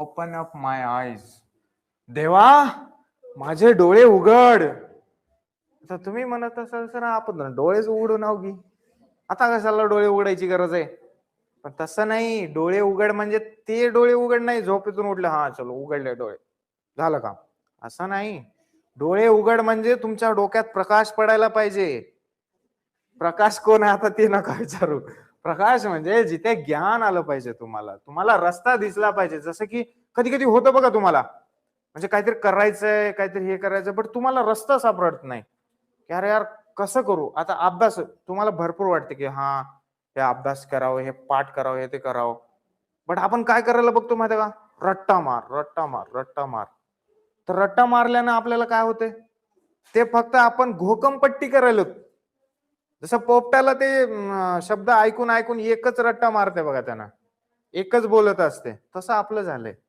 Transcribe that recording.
Open up माय eyes. देवा माझे डोळे उघड. तर तुम्ही म्हणत असाल सर आपण डोळेच उघडू नाव की आता कशाला डोळे उघडायची गरज आहे. पण तसं नाही. डोळे उघड म्हणजे ते डोळे उघड नाही झोपेतून उठले हा चलो उघडले डोळे झालं काम असं नाही. डोळे उघड म्हणजे तुमच्या डोक्यात प्रकाश पडायला पाहिजे. प्रकाश कोण आहे आता ते नका विचारू. प्रकाश म्हणजे जिथे ज्ञान आलं पाहिजे. तुम्हाला रस्ता दिसला पाहिजे. जसं की कधी कधी होतं बघा तुम्हाला म्हणजे काहीतरी करायचंय काहीतरी हे करायचं बट तुम्हाला रस्ता सापडत नाही की अरे यार कसं करू. आता अभ्यास तुम्हाला भरपूर वाटते की हा हे अभ्यास करावं हे पाठ करावं हे ते करावं. बट आपण काय करायला बघतो माहिती का रट्टा मार रट्टा मार रट्टा मार. तर रट्टा मारल्यानं आपल्याला काय होते ते फक्त आपण घोकमपट्टी करायला. जसं पोपटाला ते शब्द ऐकून ऐकून एकच रट्टा मारते बघा त्यांना एकच बोलत असते तसं आपलं झालंय.